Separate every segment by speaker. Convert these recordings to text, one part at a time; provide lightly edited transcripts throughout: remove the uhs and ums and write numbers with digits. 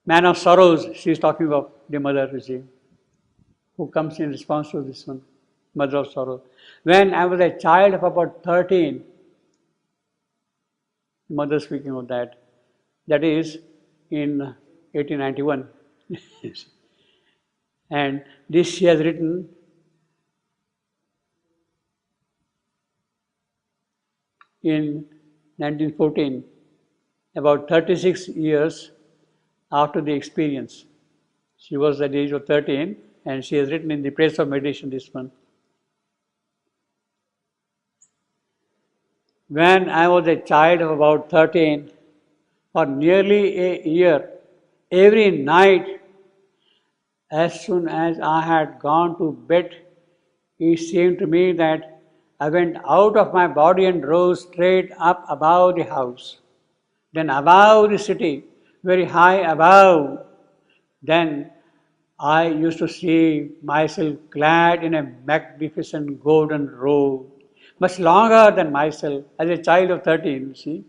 Speaker 1: Man of sorrows, she is talking of the mother, you see, who comes in response to this one, mother of sorrow. When I was a child of about 13, the mother speaking of that is in 1891. And this she has written in 1914, about 36 years after the experience. She was at the age of 13 and she has written in the Praise of Meditation this one. When I was a child of about 13, for nearly a year, every night, as soon as I had gone to bed, it seemed to me that I went out of my body and rose straight up above the house, then above the city, very high above. Then I used to see myself clad in a magnificent golden robe, much longer than myself, as a child of 13, you see.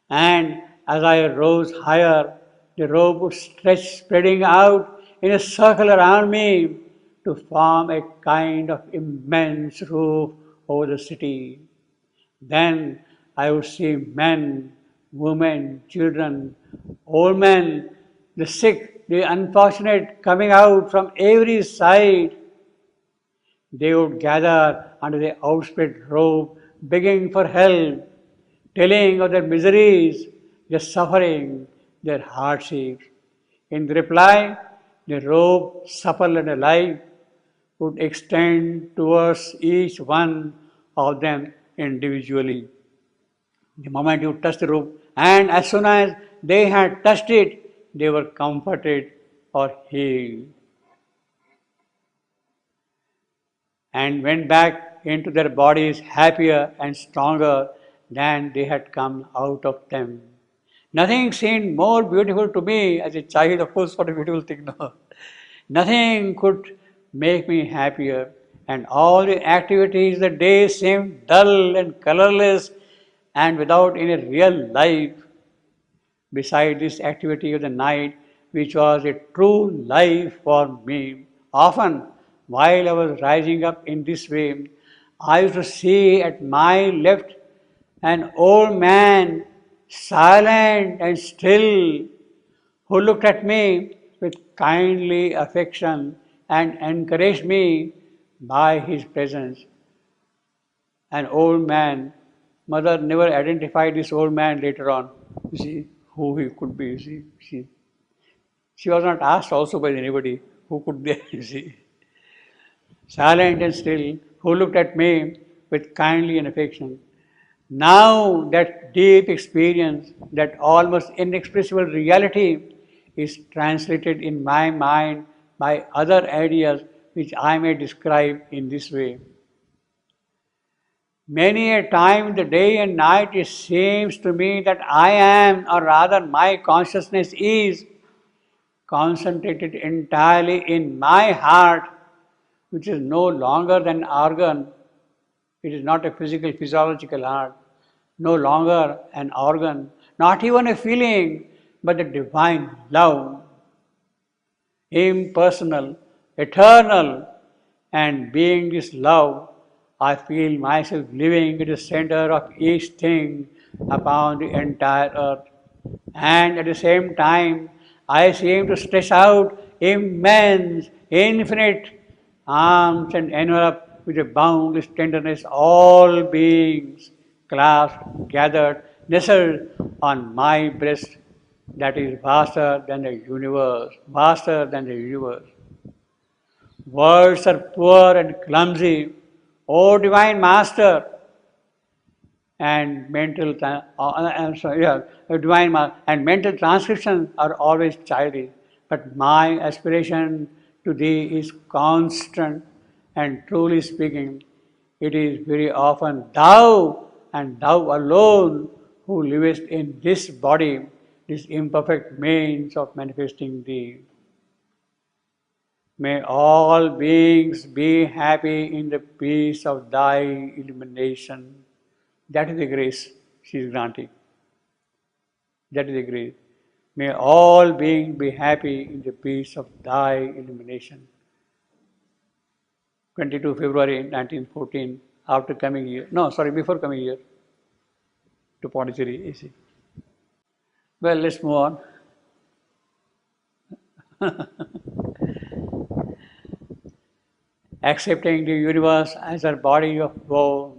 Speaker 1: And as I rose higher, the robe would stretch, spreading out in a circle around me to form a kind of immense roof over the city. Then I would see men, women, children, old men, the sick, the unfortunate coming out from every side. They would gather under the outspread robe, begging for help, telling of their miseries, their suffering, their hardships. In reply, the robe, supple and alive, would extend towards each one of them individually. The moment you touch the robe, and as soon as they had touched it, they were comforted or healed, and went back into their bodies happier and stronger than they had come out of them. Nothing seemed more beautiful to me as a child, of course, what a beautiful thing, no? Nothing could make me happier, and all the activities of the day seemed dull and colorless and without any real life. Beside this activity of the night, which was a true life for me. Often, while I was rising up in this way, I used to see at my left an old man, silent and still, who looked at me with kindly affection and encouraged me by his presence. An old man. Mother never identified this old man later on. You see, who he could be. You see, she was not asked also by anybody who could be. You see, silent and still, who looked at me with kindly and affection. Now that deep experience, that almost inexpressible reality, is translated in my mind by other ideas which I may describe in this way. Many a time, the day and night, it seems to me that I am, or rather my consciousness is, concentrated entirely in my heart, which is no longer an organ. It is not a physical, physiological heart, no longer an organ, not even a feeling, but the divine love, impersonal, eternal, and being this love, I feel myself living at the center of each thing upon the entire earth. And at the same time, I seem to stretch out immense, infinite arms and envelop with a boundless tenderness all beings, clasped, gathered, nestled on my breast that is vaster than the universe, vaster than the universe. Words are poor and clumsy. O Divine Master, and and mental transcriptions are always childish. But my aspiration to Thee is constant, and truly speaking, it is very often Thou and Thou alone who livest in this body, this imperfect means of manifesting Thee. May all beings be happy in the peace of Thy illumination. That is the grace she is granting. That is the grace. May all beings be happy in the peace of thy illumination. 22 February 1914, after coming here. No, sorry, before coming here to Pondicherry, AC. Well, let's move on. Accepting the universe as her body of woe,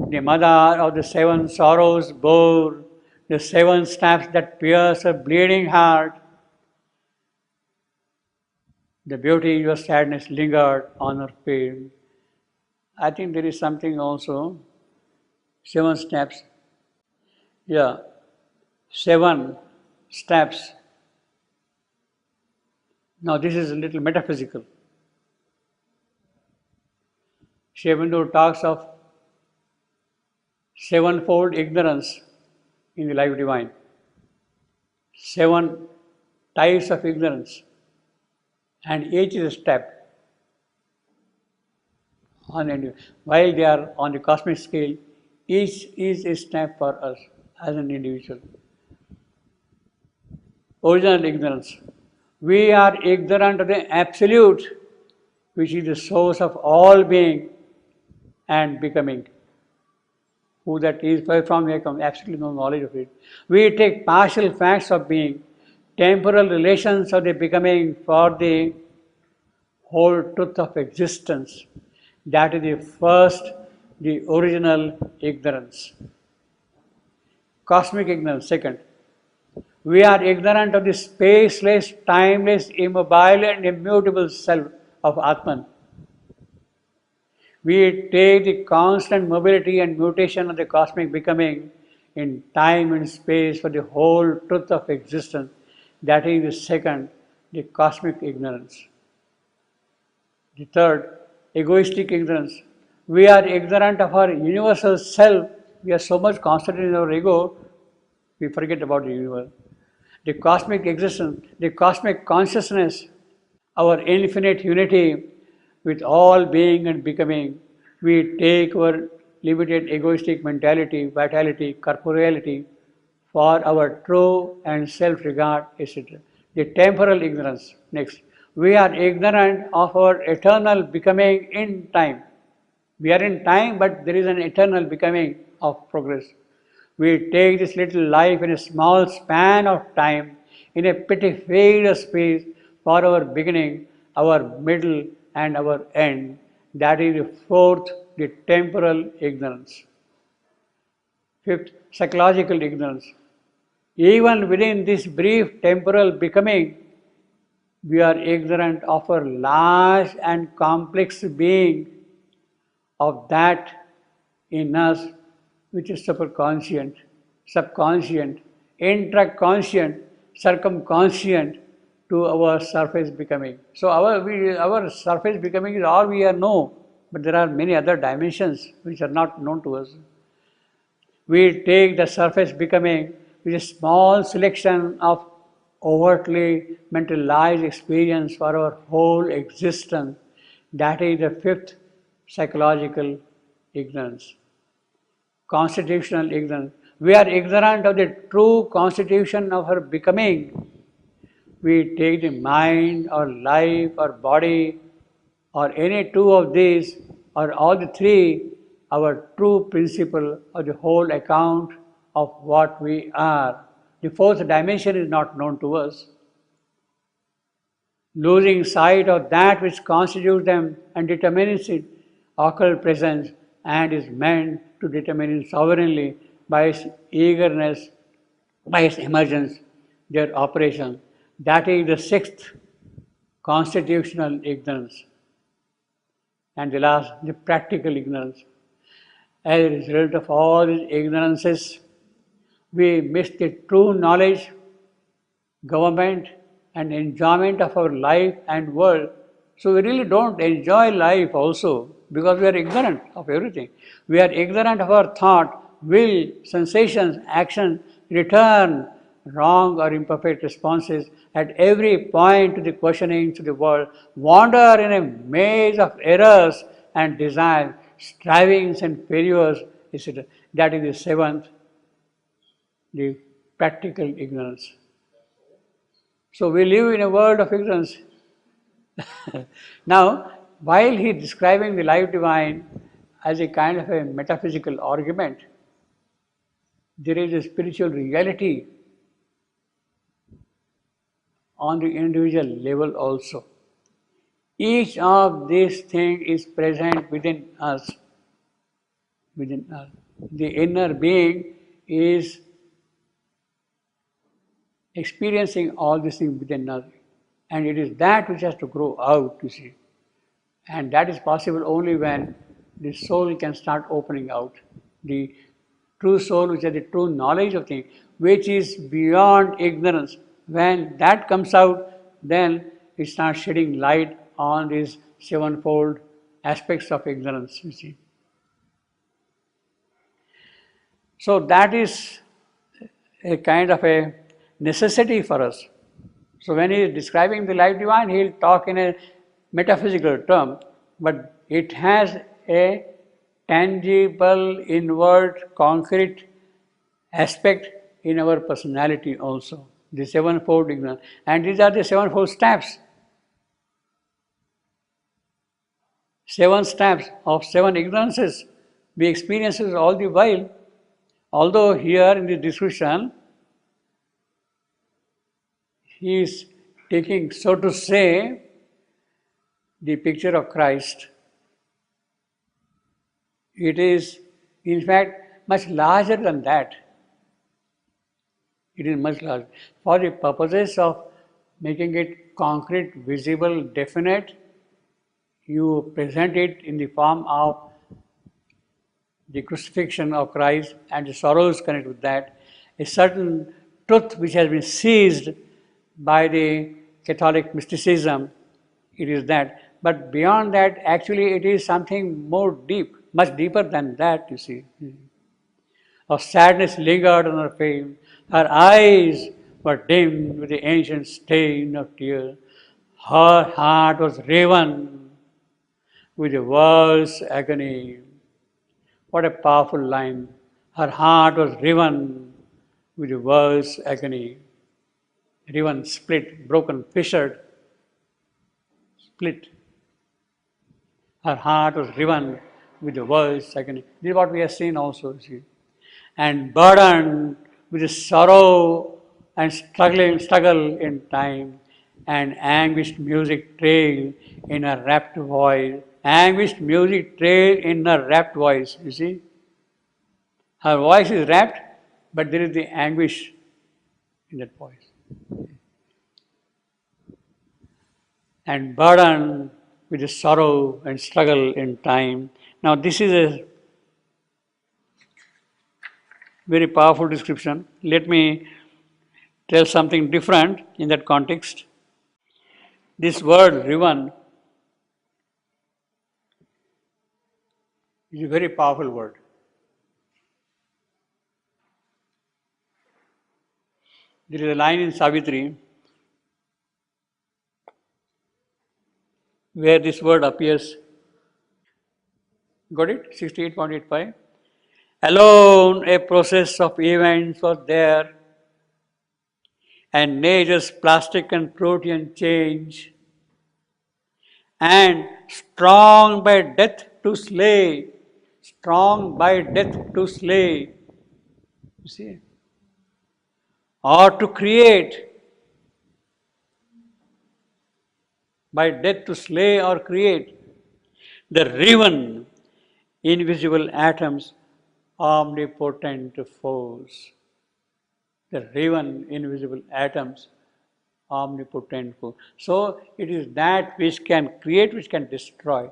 Speaker 1: the mother of the seven sorrows bore, the seven stabs that pierce her bleeding heart. The beauty of sadness lingered on her face. I think there is something also, seven steps. Yeah, seven steps. Now this is a little metaphysical. Sri Aurobindo talks of sevenfold ignorance in the life divine. Seven types of ignorance, and each is a step. While they are on the cosmic scale, each is a step for us as an individual. Original ignorance. We are ignorant of the Absolute, which is the source of all being and becoming. Who that is, where from we come, absolutely no knowledge of it. We take partial facts of being, temporal relations of the becoming for the whole truth of existence. That is the first, the original ignorance. Cosmic ignorance, second. We are ignorant of the spaceless, timeless, immobile and immutable self of Atman. We take the constant mobility and mutation of the cosmic becoming in time and space for the whole truth of existence. That is the second, the cosmic ignorance. The third, egoistic ignorance. We are ignorant of our universal self. We are so much concentrated in our ego, we forget about the universe. The cosmic existence, the cosmic consciousness, our infinite unity with all being and becoming. We take our limited egoistic mentality, vitality, corporeality for our true and self-regard, etc. The temporal ignorance. Next, we are ignorant of our eternal becoming in time. We are in time, but there is an eternal becoming of progress. We take this little life in a small span of time, in a petty fade of space for our beginning, our middle, and our end. That is the fourth, the temporal ignorance. Fifth, psychological ignorance. Even within this brief temporal becoming, we are ignorant of our large and complex being, of that in us which is superconscient, subconscient, intraconscient, circumconscient to our surface becoming. So our surface becoming is all we know, but there are many other dimensions which are not known to us. We take the surface becoming with a small selection of overtly mentalized experience for our whole existence. That is the fifth, psychological ignorance. Constitutional ignorance. We are ignorant of the true constitution of our becoming. We take the mind or life or body or any two of these or all the three, our true principle or the whole account of what we are. The fourth dimension is not known to us. Losing sight of that which constitutes them and determines its occult presence and is meant to determine it sovereignly by its eagerness, by its emergence, their operation. That is the sixth, constitutional ignorance. And the last, the practical ignorance. As a result of all these ignorances, we miss the true knowledge, government, and enjoyment of our life and world. So we really don't enjoy life also because we are ignorant of everything. We are ignorant of our thought, will, sensations, action, return wrong or imperfect responses at every point to the questionings of the world, wander in a maze of errors and desires, strivings and failures, etc. That is the seventh, the practical ignorance. So we live in a world of ignorance. Now, while he is describing the life divine as a kind of a metaphysical argument, there is a spiritual reality on the individual level also. Each of these things is present within us. Within us. The inner being is experiencing all these things within us. And it is that which has to grow out, you see. And that is possible only when the soul can start opening out. The true soul, which has the true knowledge of things, which is beyond ignorance. When that comes out, then it starts shedding light on these sevenfold aspects of ignorance, you see. So that is a kind of a necessity for us. So when he is describing the life divine, he will talk in a metaphysical term, but it has a tangible, inward, concrete aspect in our personality also. The sevenfold ignorance. And these are the sevenfold steps. 7 steps of 7 ignorances we experience all the while. Although here in the description, he is taking, so to say, the picture of Christ. It is, in fact, much larger than that. It is much larger. For the purposes of making it concrete, visible, definite, you present it in the form of the crucifixion of Christ and the sorrows connected with that, a certain truth which has been seized by the Catholic mysticism, it is that. But beyond that, actually it is something more deep, much deeper than that, you see. Of sadness lingered on her face, her eyes were dimmed with the ancient stain of tears, her heart was riven with the world's agony. What a powerful line. Her heart was riven with the world's agony. Riven, split, broken, fissured, split. Her heart was riven with the world's agony. This is what we have seen also, see. And burdened with the sorrow and struggle in time, and anguished music trailed in a rapt voice. Anguished music trailed in a rapt voice, you see. Her voice is rapt, but there is the anguish in that voice. And burdened with the sorrow and struggle in time. Now this is a very powerful description. Let me tell something different in that context. This word riven is a very powerful word. There is a line in Savitri where this word appears. Got it? 68.85. Alone a process of events was there, and nature's plastic and protean change, and strong by death to slay, strong by death to slay, you see, or to create, by death to slay or create, the riven, invisible atoms, omnipotent force. The riven, invisible atoms, omnipotent force. So it is that which can create, which can destroy.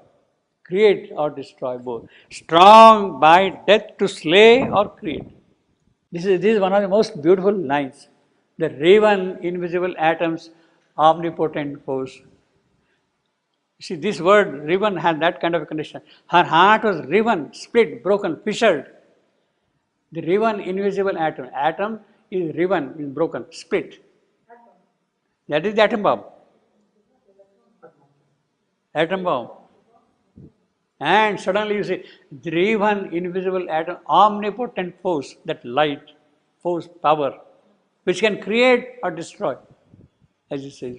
Speaker 1: Create or destroy both. Strong by death to slay or create. This is one of the most beautiful lines. The riven, invisible atoms, omnipotent force. See, this word riven had that kind of a condition. Her heart was riven, split, broken, fissured. The riven, invisible atom. Atom is riven, is broken, split. That is the atom bomb. Atom bomb. And suddenly you see, the riven, invisible atom, omnipotent force, that light, force, power, which can create or destroy. as it says.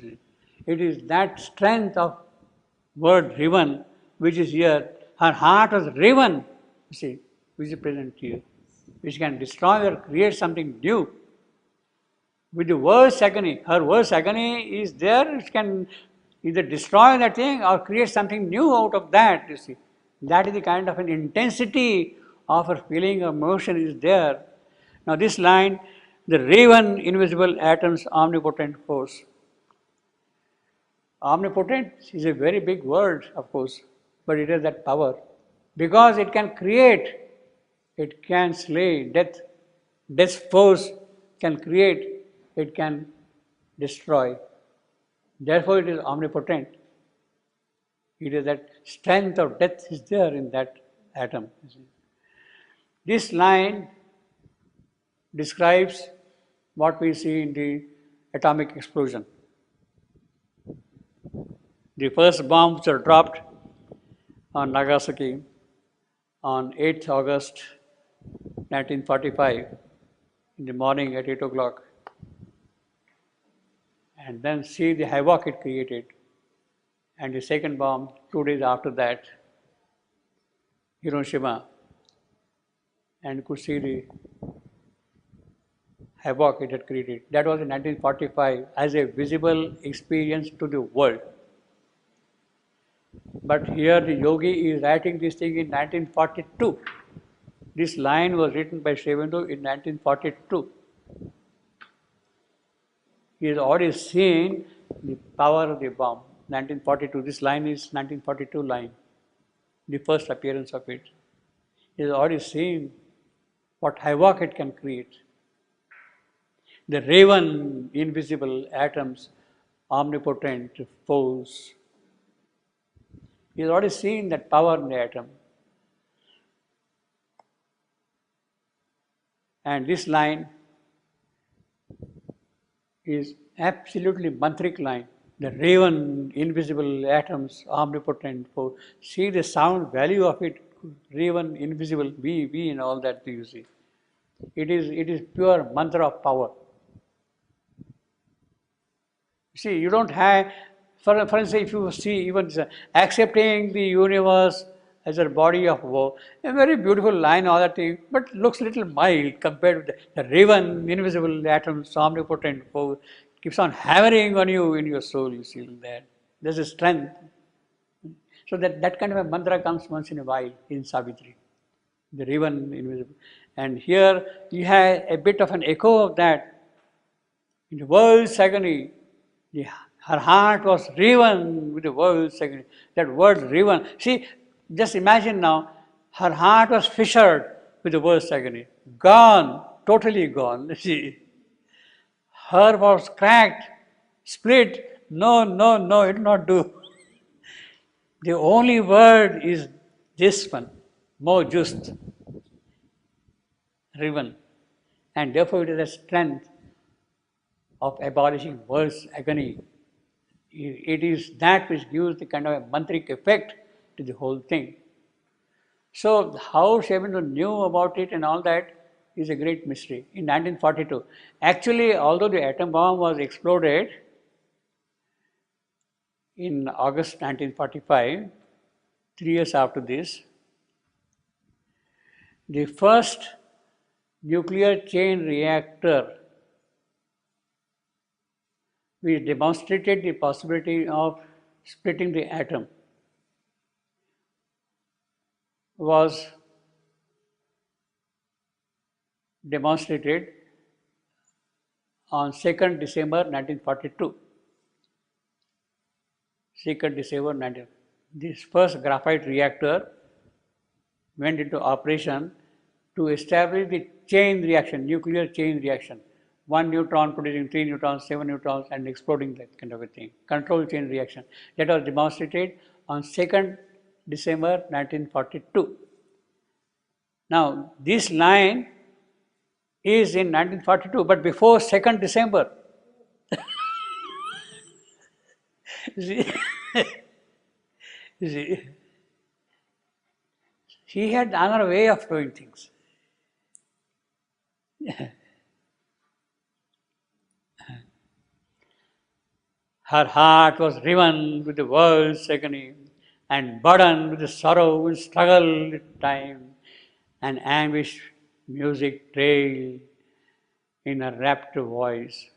Speaker 1: It is that strength of word riven which is here. Her heart was riven, you see, which is present here, which can destroy or create something new. With the worst agony, her worst agony is there, it can either destroy that thing or create something new out of that, you see. That is the kind of an intensity of her feeling or emotion is there. Now this line, the raven invisible atoms omnipotent force. Omnipotent is a very big word, of course, but it has that power. Because it can create, it can slay, death's force can create, it can destroy. Therefore, it is omnipotent. It is that strength of death is there in that atom. This line describes what we see in the atomic explosion. The first bombs were dropped on Nagasaki on 8th August 1945 in the morning at 8 o'clock. And then see the havoc it created. And the second bomb, 2 days after that, Hiroshima, and could see the havoc it had created. That was in 1945 as a visible experience to the world. But here the yogi is writing this thing in 1942. This line was written by Sri Aurobindo in 1942. He has already seen the power of the bomb. 1942. This line is 1942 line, the first appearance of it. He has already seen what havoc it can create. The raven invisible atoms, omnipotent force. He has already seen that power in the atom. And this line is absolutely mantric line. The raven, invisible atoms, omnipotent force. See the sound value of it, raven, invisible, we and all that you see. It is pure mantra of power. See, you don't have, for instance, if you see even accepting the universe as a body of woe, a very beautiful line, all that thing, but looks a little mild compared with the raven, invisible atoms, omnipotent force, keeps on hammering on you in your soul, you see that. There's a strength. So that kind of a mantra comes once in a while in Savitri, the raven, invisible. And here you have a bit of an echo of that. In the world's agony, her heart was riven with the world's agony. That word riven. See, just imagine now, her heart was fissured with the world's agony. Gone, totally gone. See, her was cracked, split. No, it will not do. The only word is this one, more just, riven. And therefore it is a strength of abolishing world's agony. It is that which gives the kind of a mantric effect to the whole thing. So how Sri Aurobindo knew about it and all that is a great mystery. In 1942, actually, although the atom bomb was exploded in August 1945, 3 years after this, the first nuclear chain reactor which demonstrated the possibility of splitting the atom was demonstrated on 2nd December 1942. 2nd December 19. This first graphite reactor went into operation to establish the chain reaction, nuclear chain reaction. 1 neutron producing 3 neutrons, 7 neutrons and exploding, that kind of a thing. Control chain reaction. That was demonstrated on 2nd December 1942. Now, this line is in 1942, but before 2nd December. See? See? He had another way of doing things. Her heart was riven with the world's agony and burdened with the sorrow and struggle with time, and anguish music trailed in a rapt voice.